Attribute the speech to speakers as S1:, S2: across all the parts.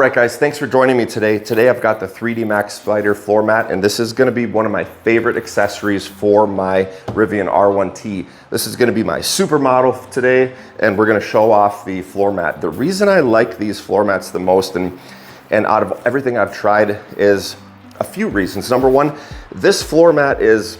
S1: right, guys, thanks for joining me today. Today I've got the 3D Maxpider floor mat, and this is gonna be one of my favorite accessories for my Rivian R1T. This is gonna be my supermodel today, and we're gonna show off the floor mat. The reason I like these floor mats the most, and out of everything I've tried, is a few reasons. Number one, this floor mat is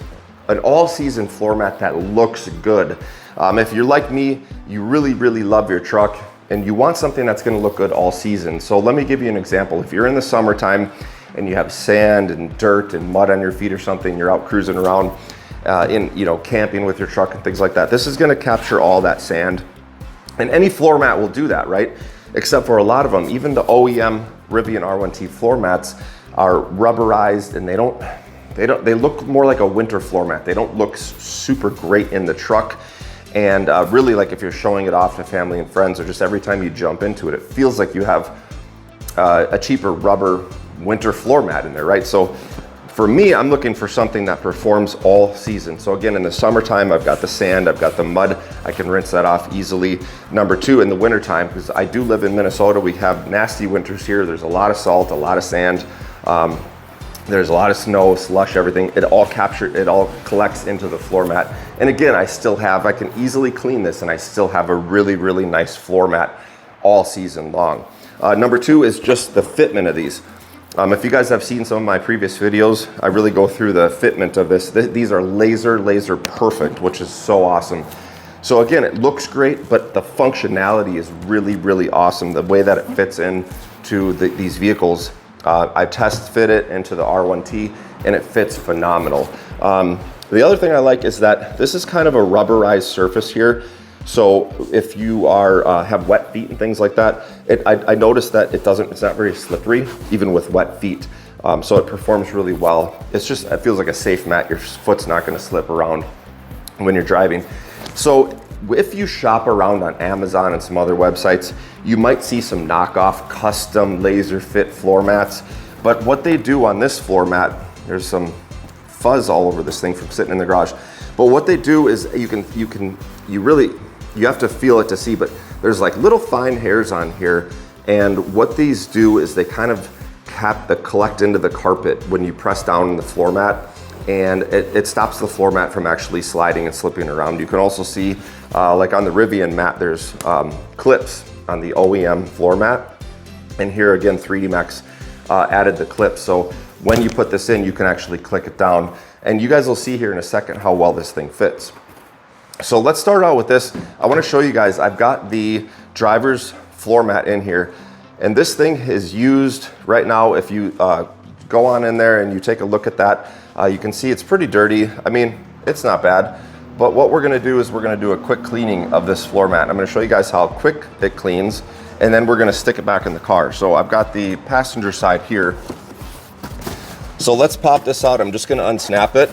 S1: an all-season floor mat that looks good. If you're like me, you really love your truck, and you want something that's gonna look good all season. So let me give you an example. If you're in the summertime and you have sand and dirt and mud on your feet or something, you're out cruising around camping with your truck and things like that, this is gonna capture all that sand. And any floor mat will do that, right? Except for a lot of them. Even the OEM Rivian R1T floor mats are rubberized, and they look more like a winter floor mat. They don't look super great in the truck. And really, like if you're showing it off to family and friends, or just every time you jump into it, it feels like you have a cheaper rubber winter floor mat in there, right? So for me, I'm looking for something that performs all season. So again, in the summertime, I've got the sand, I've got the mud, I can rinse that off easily. Number two, in the wintertime, because I do live in Minnesota, we have nasty winters here. There's a lot of salt, a lot of sand. There's a lot of snow, slush, everything. It all collects into the floor mat. And again, I can easily clean this, and I still have a really nice floor mat all season long. Number two is just the fitment of these. If you guys have seen some of my previous videos, I really go through the fitment of this. These are laser perfect, which is so awesome. So again, it looks great, but the functionality is really awesome. The way that it fits into these vehicles. I test fit it into the R1T, and it fits phenomenal. The other thing I like is that this is kind of a rubberized surface here. So if you have wet feet and things like that, I noticed that it's not very slippery, even with wet feet. So it performs really well. It feels like a safe mat. Your foot's not gonna slip around when you're driving. So if you shop around on Amazon and some other websites, you might see some knockoff custom laser fit floor mats. But what they do on this floor mat, there's some fuzz all over this thing from sitting in the garage. But what they do is you have to feel it to see, but there's like little fine hairs on here. And what these do is they kind of collect into the carpet when you press down on the floor mat. And it stops the floor mat from actually sliding and slipping around. You can also see, like on the Rivian mat, there's clips on the OEM floor mat. And here again, 3D Max added the clips. So when you put this in, you can actually click it down. And you guys will see here in a second how well this thing fits. So let's start out with this. I wanna show you guys, I've got the driver's floor mat in here. And this thing is used right now. If you go on in there and you take a look at that, you can see it's pretty dirty. I mean, it's not bad, but what we're gonna do is we're gonna do a quick cleaning of this floor mat. I'm gonna show you guys how quick it cleans, and then we're gonna stick it back in the car. So I've got the passenger side here. So let's pop this out. I'm just gonna unsnap it.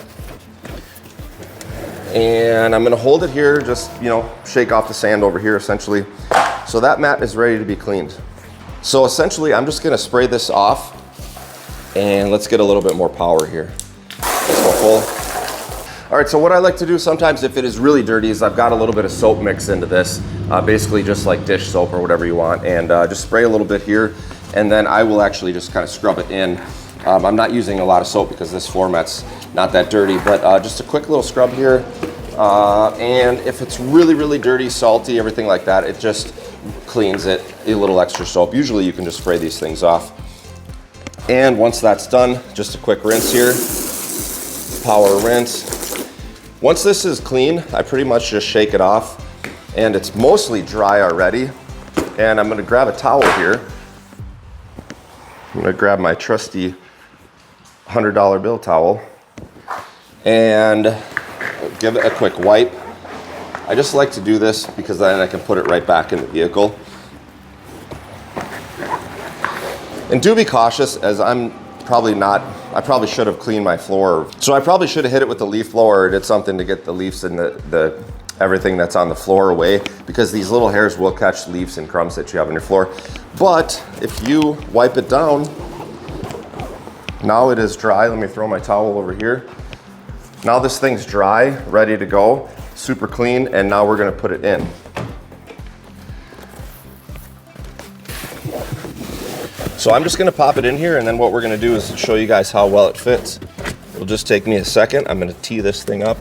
S1: And I'm gonna hold it here, just, shake off the sand over here essentially. So that mat is ready to be cleaned. So essentially, I'm just gonna spray this off, and let's get a little bit more power here. Full. All right, so what I like to do sometimes if it is really dirty is I've got a little bit of soap mixed into this, basically just like dish soap or whatever you want, and just spray a little bit here, and then I will actually just kind of scrub it in. I'm not using a lot of soap because this floor mat's not that dirty, but just a quick little scrub here. And if it's really dirty, salty, everything like that, it just cleans it, a little extra soap. Usually you can just spray these things off. And once that's done, just a quick rinse here. Power rinse. Once this is clean, I pretty much just shake it off, and it's mostly dry already. And I'm gonna grab a towel here. I'm gonna grab my trusty $100 bill towel and give it a quick wipe. I just like to do this because then I can put it right back in the vehicle. And do be cautious, as I probably should have cleaned my floor. So I probably should have hit it with the leaf blower or did something to get the leaves and everything that's on the floor away, because these little hairs will catch leaves and crumbs that you have on your floor. But if you wipe it down, now it is dry. Let me throw my towel over here. Now this thing's dry, ready to go, super clean, and now we're gonna put it in. So I'm just gonna pop it in here, and then what we're gonna do is show you guys how well it fits. It'll just take me a second. I'm gonna tee this thing up.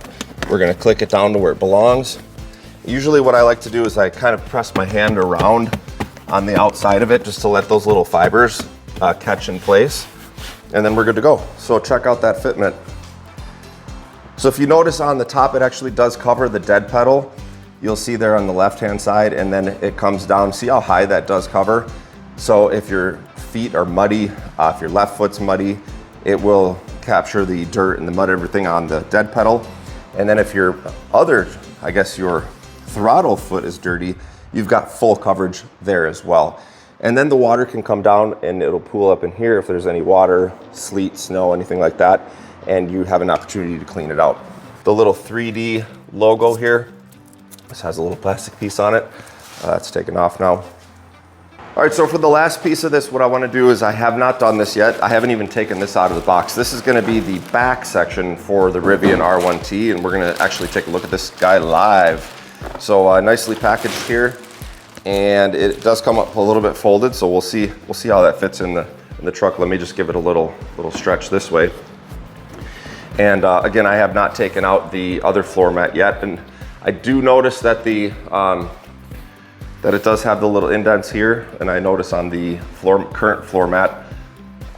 S1: We're gonna click it down to where it belongs. Usually what I like to do is I kind of press my hand around on the outside of it just to let those little fibers catch in place. And then we're good to go. So check out that fitment. So if you notice on the top, it actually does cover the dead pedal. You'll see there on the left-hand side, and then it comes down. See how high that does cover? So if your feet are muddy, if your left foot's muddy, it will capture the dirt and the mud, everything on the dead pedal. And then if your your throttle foot is dirty, you've got full coverage there as well. And then the water can come down and it'll pool up in here if there's any water, sleet, snow, anything like that, and you have an opportunity to clean it out. The little 3D logo here, this has a little plastic piece on it. That's taken off now. All right, so for the last piece of this, what I want to do is, I have not done this yet. I haven't even taken this out of the box. This is going to be the back section for the Rivian R1T, and we're going to actually take a look at this guy live. So nicely packaged here, and it does come up a little bit folded, so we'll see how that fits in the truck. Let me just give it a little stretch this way. And again, I have not taken out the other floor mat yet, and I do notice that that it does have the little indents here, and I notice on the current floor mat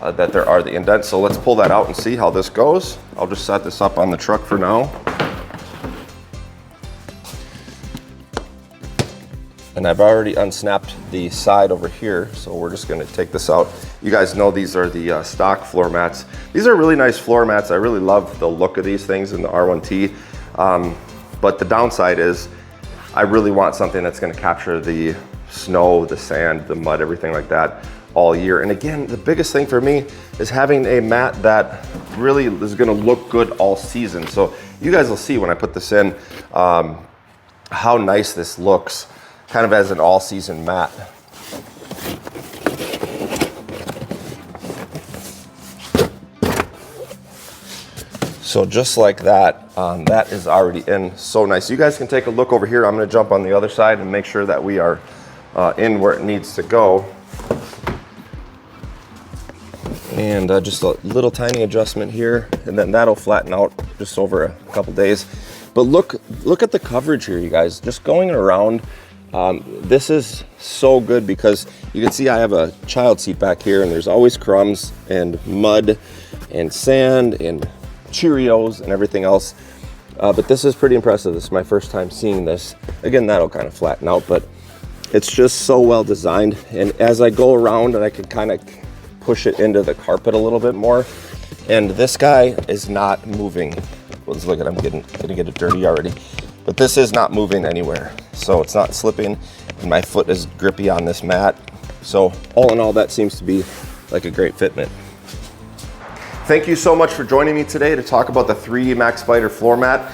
S1: that there are the indents. So let's pull that out and see how this goes. I'll just set this up on the truck for now. And I've already unsnapped the side over here, so we're just gonna take this out. You guys know these are the stock floor mats. These are really nice floor mats. I really love the look of these things in the R1T. But the downside is, I really want something that's gonna capture the snow, the sand, the mud, everything like that all year. And again, the biggest thing for me is having a mat that really is gonna look good all season. So you guys will see when I put this in, how nice this looks, kind of as an all-season mat. So just like that, that is already in. So nice. You guys can take a look over here. I'm going to jump on the other side and make sure that we are in where it needs to go. And just a little tiny adjustment here, and then that'll flatten out just over a couple days. But look at the coverage here, you guys. Just going around, this is so good because you can see I have a child seat back here, and there's always crumbs and mud and sand and Cheerios and everything else. But this is pretty impressive. This is my first time seeing this. Again, that'll kind of flatten out, but it's just so well designed. And as I go around, and I can kind of push it into the carpet a little bit more. And this guy is not moving. Let's look at, I'm gonna get it dirty already. But this is not moving anywhere. So it's not slipping, and my foot is grippy on this mat. So all in all, that seems to be like a great fitment. Thank you so much for joining me today to talk about the 3D Maxpider floor mat.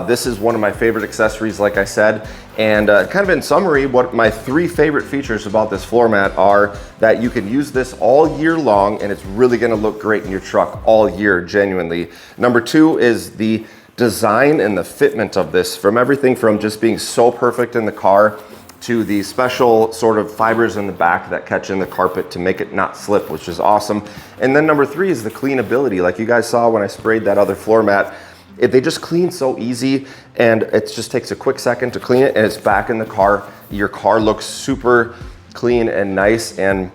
S1: This is one of my favorite accessories, like I said. And kind of in summary, what my 3 favorite features about this floor mat are that you can use this all year long, and it's really gonna look great in your truck all year, genuinely. Number 2 is the design and the fitment of this, from everything from just being so perfect in the car to the special sort of fibers in the back that catch in the carpet to make it not slip, which is awesome. And then number 3 is the cleanability. Like you guys saw when I sprayed that other floor mat, they just clean so easy, and it just takes a quick second to clean it, and it's back in the car. Your car looks super clean and nice, and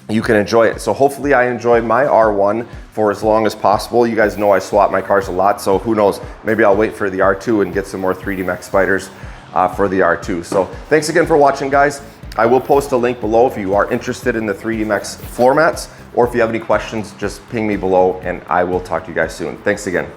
S1: you can enjoy it. So hopefully I enjoy my R1 for as long as possible. You guys know I swap my cars a lot, so who knows, maybe I'll wait for the R2 and get some more 3D Maxpiders for the R2. So thanks again for watching, guys. I will post a link below if you are interested in the 3D Max floor mats, or if you have any questions, just ping me below and I will talk to you guys soon. Thanks again.